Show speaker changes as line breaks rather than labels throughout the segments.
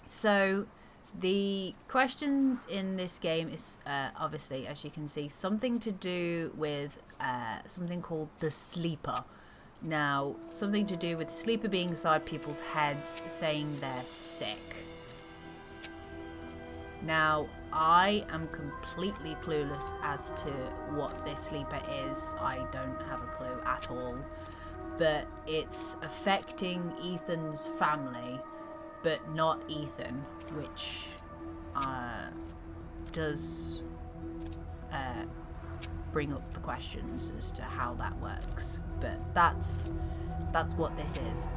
So the questions in this game is obviously, as you can see, something to do with something called the sleeper. Now, something to do with the sleeper being inside people's heads saying they're sick. Now, I am completely clueless as to what this sleeper is. I don't have a clue at all. But it's affecting Ethan's family, but not Ethan, which does bring up the questions as to how that works. But that's what this is.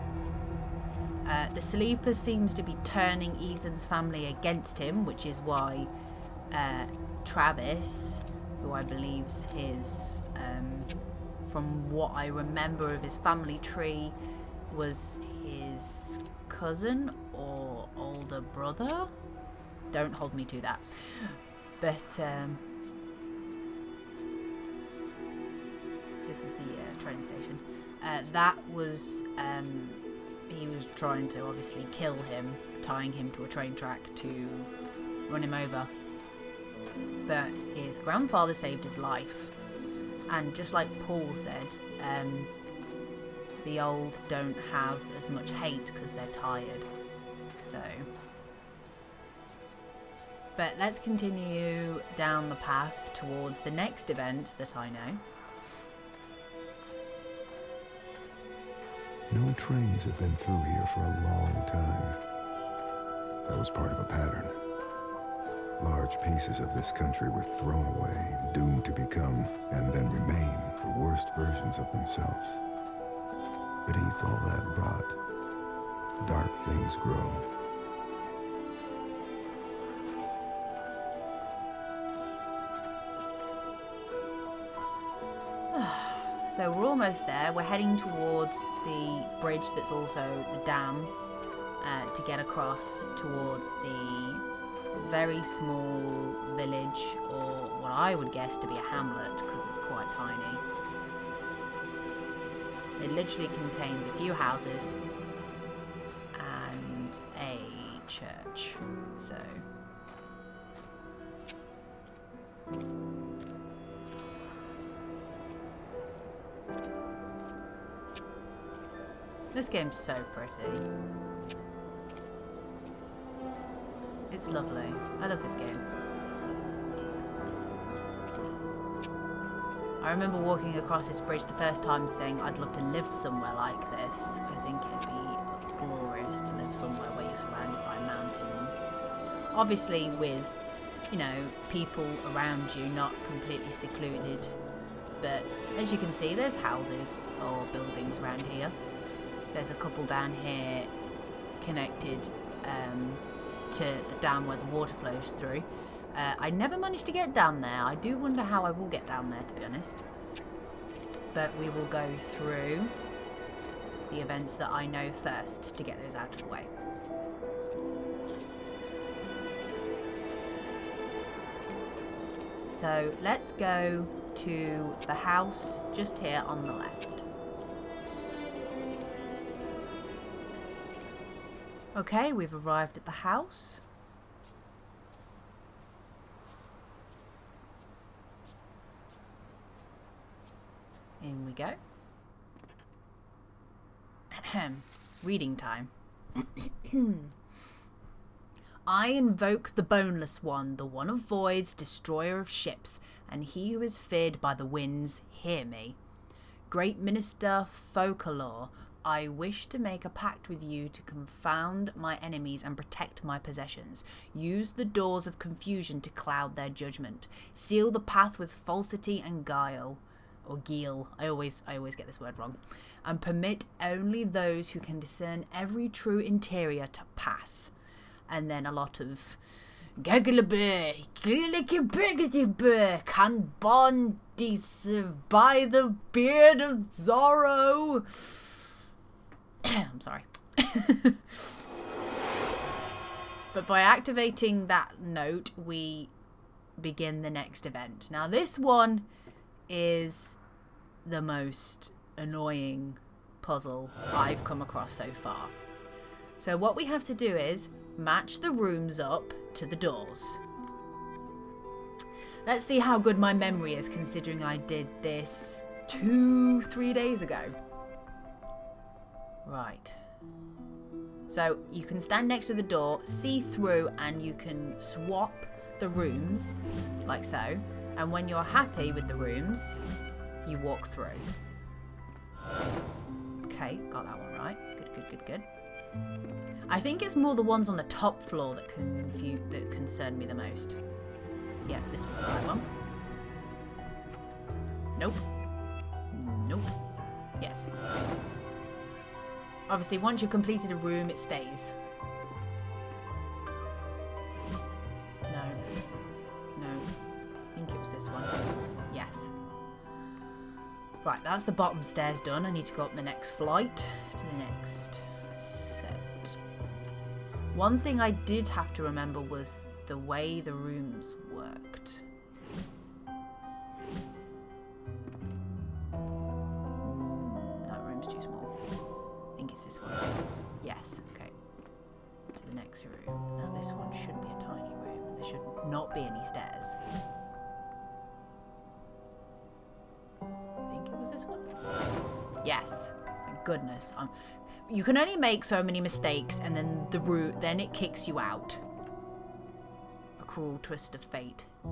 The sleeper seems to be turning Ethan's family against him, which is why Travis, who I believe's his, from what I remember of his family tree, was his cousin or older brother. Don't hold me to that. But this is the train station. That was he was trying to obviously kill him, tying him to a train track to run him over. But his grandfather saved his life, and just like Paul said, the old don't have as much hate because they're tired. So, but let's continue down the path towards the next event that I know.
No trains have been through here for a long time. That was part of a pattern. Large pieces of this country were thrown away, doomed to become, and then remain, the worst versions of themselves. Beneath all that rot, dark things grow.
So we're almost there. We're heading towards the bridge that's also the dam to get across towards the very small village, or what I would guess to be a hamlet because it's quite tiny. It literally contains a few houses and a church. So this game's so pretty. It's lovely. I love this game. I remember walking across this bridge the first time saying I'd love to live somewhere like this. I think it'd be glorious to live somewhere where you're surrounded by mountains. Obviously with, you know, people around you, not completely secluded. But as you can see, there's houses or buildings around here. There's a couple down here connected to the dam where the water flows through. I never managed to get down there. I do wonder how I will get down there, to be honest. But we will go through the events that I know first to get those out of the way. So let's go to the house just here on the left. Okay, we've arrived at the house. In we go. Reading time. I invoke the Boneless One, the one of voids, destroyer of ships, and he who is feared by the winds, hear me. Great Minister Folklore, I wish to make a pact with you to confound my enemies and protect my possessions. Use the doors of confusion to cloud their judgment. Seal the path with falsity and guile. Or guile. I always get this word wrong. And permit only those who can discern every true interior to pass. And then a lot of Gagalabur, can bondis by the beard of Zorro. I'm sorry. But by activating that note, we begin the next event. Now this one is the most annoying puzzle I've come across so far. So what we have to do is match the rooms up to the doors. Let's see how good my memory is, considering I did this 2-3 days ago. Right. So you can stand next to the door, see through, and you can swap the rooms, like so. And when you're happy with the rooms, you walk through. Okay, got that one right. Good. I think it's more the ones on the top floor that concern me the most. Yeah, this was the right one. Nope. Yes. Obviously, once you've completed a room, it stays. No. I think it was this one. Yes. Right, that's the bottom stairs done. I need to go up the next flight to the next set. One thing I did have to remember was the way the rooms worked. That room's too small. I think it's this one. Yes, okay. To the next room. Now this one should be a tiny room. There should not be any stairs. I think it was this one. Yes. Thank goodness. You can only make so many mistakes, and then then it kicks you out. A cruel twist of fate. I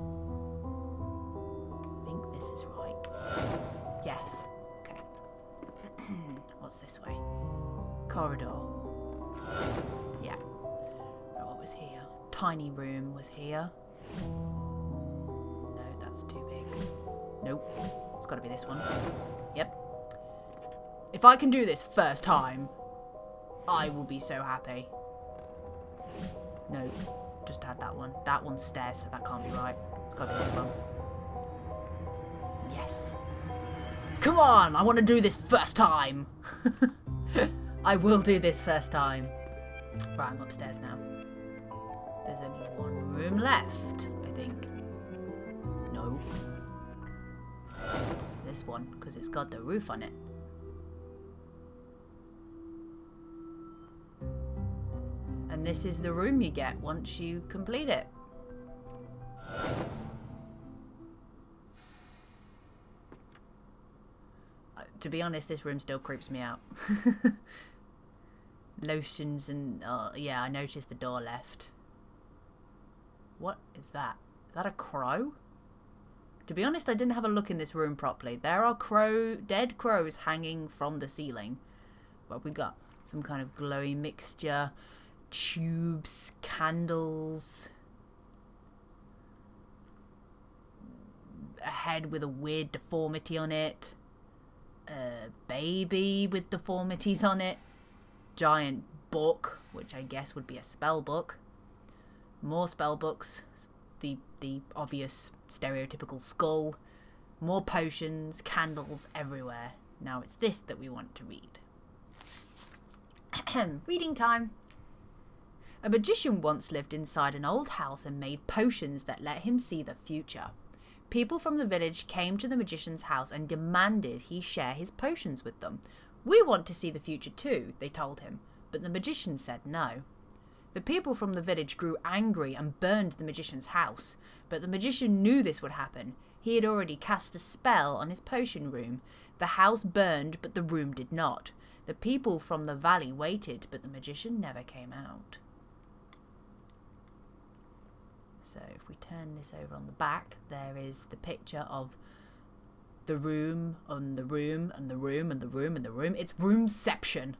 think this is right. Yes. Okay. What's this way? Corridor. Yeah. Oh, what was here? Tiny room was here. No, that's too big. Nope. It's got to be this one. Yep. If I can do this first time, I will be so happy. No, just add that one. That one's stairs, so that can't be right. It's got to be this one. Yes. Come on, I want to do this first time. I will do this first time. Right, I'm upstairs now. There's only one room left, I think. No. This one, because it's got the roof on it. And this is the room you get once you complete it. To be honest, this room still creeps me out. Lotions and... yeah, I noticed the door left. What is that? Is that a crow? To be honest, I didn't have a look in this room properly. There are dead crows hanging from the ceiling. What have we got? Some kind of glowy mixture. Tubes, candles, a head with a weird deformity on it, a baby with deformities on it, giant book, which I guess would be a spell book, more spell books, the obvious stereotypical skull, more potions, candles everywhere. Now it's this that we want to read. Reading time. A magician once lived inside an old house and made potions that let him see the future. People from the village came to the magician's house and demanded he share his potions with them. "We want to see the future too," they told him, but the magician said no. The people from the village grew angry and burned the magician's house, but the magician knew this would happen. He had already cast a spell on his potion room. The house burned, but the room did not. The people from the valley waited, but the magician never came out. So if we turn this over on the back, there is the picture of the room and the room and the room and the room and the room. It's roomception.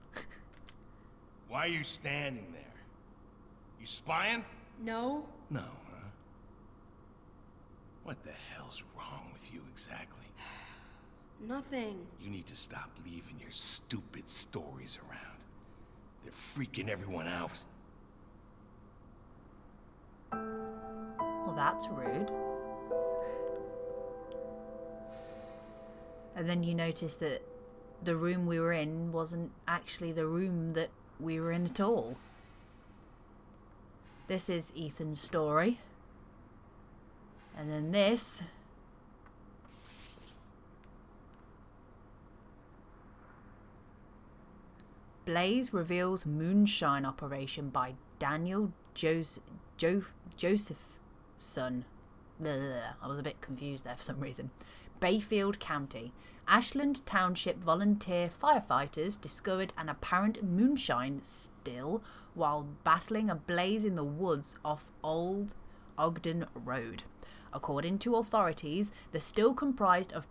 Why are you standing there? You spying?
No.
No, huh? What the hell's wrong with you exactly?
Nothing.
You need to stop leaving your stupid stories around. They're freaking everyone out.
Well, that's rude. And then you notice that the room we were in wasn't actually the room that we were in at all. This is Ethan's story. And then this Blaze reveals moonshine operation by Daniel Josephson. I was a bit confused there for some reason. Bayfield County. Ashland Township volunteer firefighters discovered an apparent moonshine still while battling a blaze in the woods off Old Ogden Road. According to authorities, the still comprised a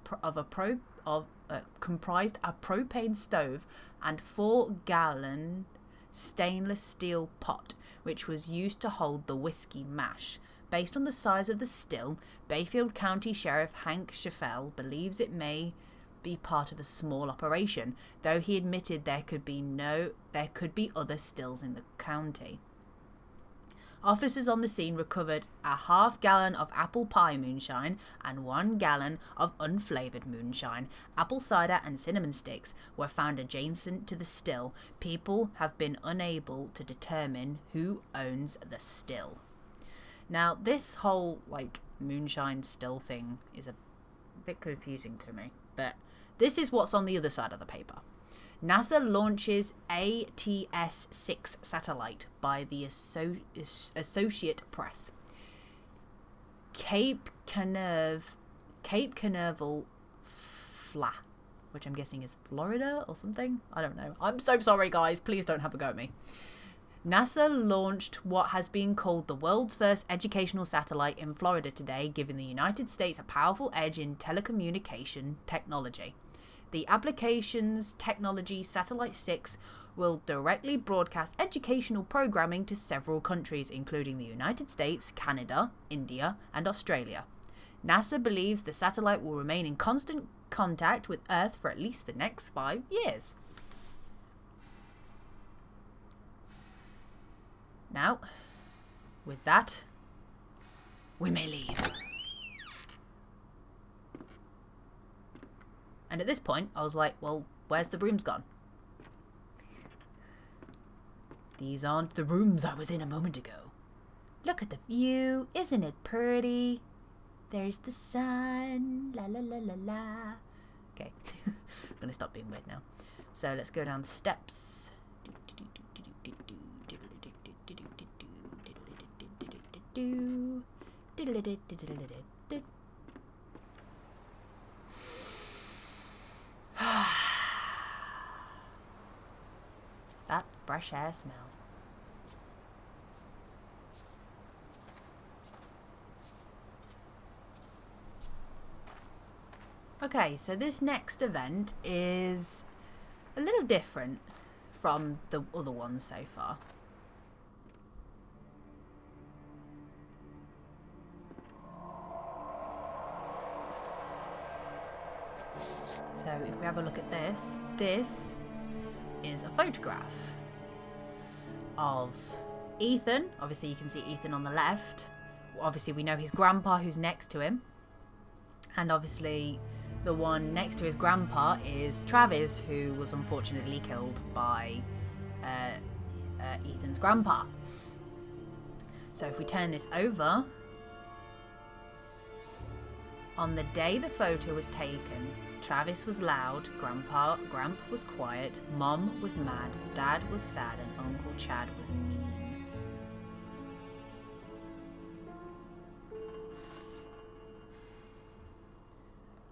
propane stove and 4-gallon stainless steel pot, which was used to hold the whiskey mash. Based on the size of the still, Bayfield County Sheriff Hank Schaffel believes it may be part of a small operation, though he admitted there could be other stills in the county. Officers on the scene recovered a half-gallon of apple pie moonshine and 1 gallon of unflavoured moonshine. Apple cider and cinnamon sticks were found adjacent to the still. People have been unable to determine who owns the still. Now, this whole, moonshine still thing is a bit confusing to me, but this is what's on the other side of the paper. NASA launches ATS-6 satellite by the Associate Press. Cape Canaveral Flat, which I'm guessing is Florida or something. I don't know. I'm so sorry, guys. Please don't have a go at me. NASA launched what has been called the world's first educational satellite in Florida today, giving the United States a powerful edge in telecommunication technology. The applications technology Satellite 6 will directly broadcast educational programming to several countries, including the United States, Canada, India, and Australia. NASA believes the satellite will remain in constant contact with Earth for at least the next 5 years. Now, with that, we may leave. And at this point, I was like, well, where's the rooms gone? These aren't the rooms I was in a moment ago. Look at the view. Isn't it pretty? There's the sun. La la la la la. Okay. I'm going to stop being weird now. So let's go down the steps. That fresh air smell. Okay, so this next event is a little different from the other ones so far. So if we have a look at this, this is a photograph of Ethan. Obviously you can see Ethan on the left. Obviously we know his grandpa who's next to him. And obviously the one next to his grandpa is Travis, who was unfortunately killed by Ethan's grandpa. So if we turn this over, on the day the photo was taken, Travis was loud, Gramp was quiet, Mom was mad, Dad was sad, and Uncle Chad was mean.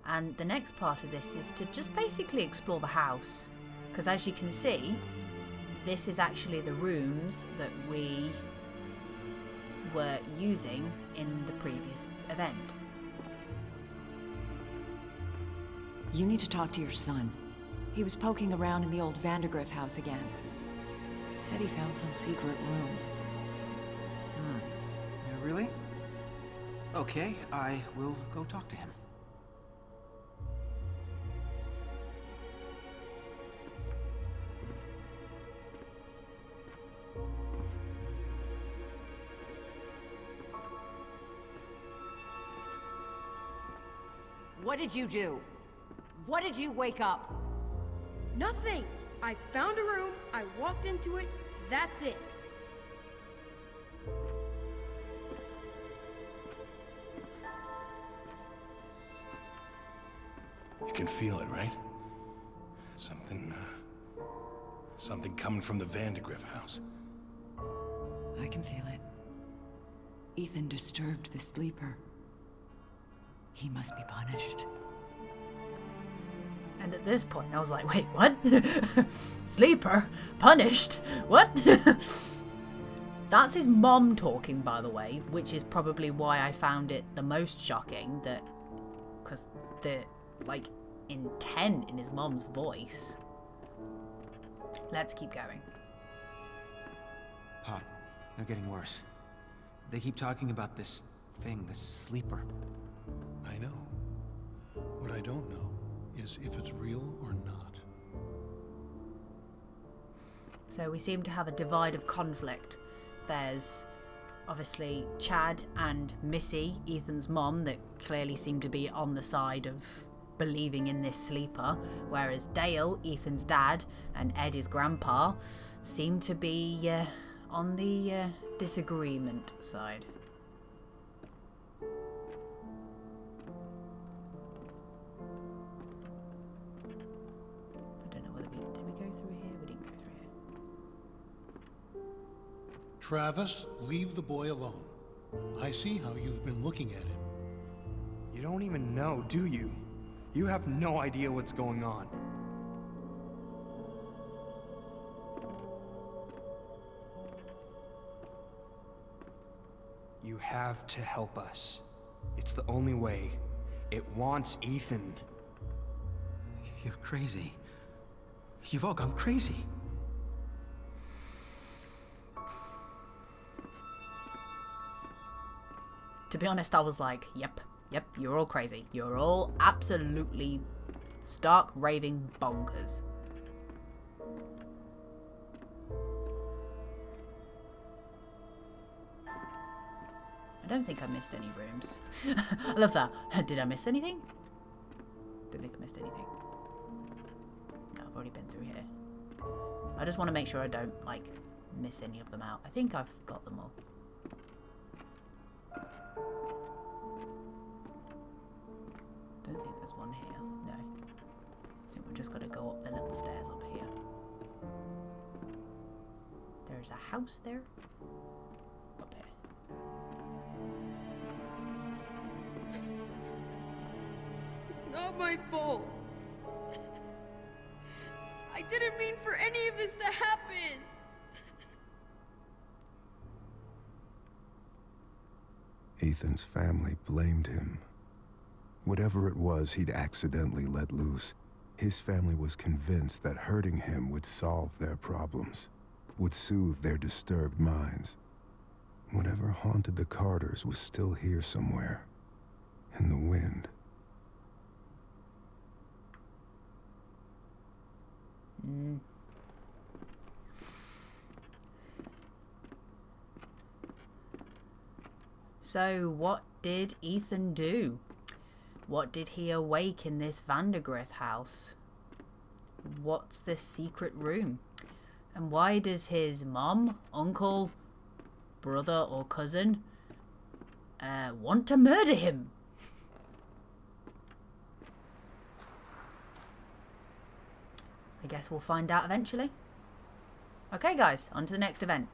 And the next part of this is to just basically explore the house. Because as you can see, this is actually the rooms that we were using in the previous event.
You need to talk to your son. He was poking around in the old Vandergriff house again. Said he found some secret room.
Yeah, really? Okay, I will go talk to him.
What did you do? What did you wake up?
Nothing. I found a room, I walked into it, that's it.
You can feel it, right? Something coming from the Vandergrift house.
I can feel it. Ethan disturbed the sleeper. He must be punished.
And at this point, I was like, wait, what? Sleeper? Punished? What? That's his mom talking, by the way, which is probably why I found it the most shocking, that... because the, like, intent in his mom's voice. Let's keep going.
Pop, they're getting worse. They keep talking about this thing, this sleeper.
I know. What I don't know is if it's real or not.
So we seem to have a divide of conflict. There's obviously Chad and Missy, Ethan's mom, that clearly seem to be on the side of believing in this sleeper, whereas Dale, Ethan's dad, and Ed, his grandpa, seem to be on the disagreement side. I don't know whether did we go through here? We didn't go through here.
Travis, leave the boy alone. I see how you've been looking at him.
You don't even know, do you? You have no idea what's going on. You have to help us. It's the only way. It wants Ethan.
You're crazy. You've all gone crazy.
To be honest, I was like, yep, you're all crazy. You're all absolutely stark raving bonkers. I don't think I missed any rooms. I love that. Did I miss anything? Don't think I missed anything. No, I've already been through here. I just want to make sure I don't, like, miss any of them out. I think I've got them all. Don't think there's one here. No. I think we've just got to go up the little stairs up here. There's a house there. Up here.
It's not my fault. I didn't mean for any of this to happen.
Ethan's family blamed him. Whatever it was he'd accidentally let loose, his family was convinced that hurting him would solve their problems, would soothe their disturbed minds. Whatever haunted the Carters was still here somewhere, in the wind.
So, what did Ethan do? What did he awake in this Vandergrift house? What's this secret room? And why does his mom, uncle, brother or cousin want to murder him? I guess we'll find out eventually. Okay guys, on to the next event.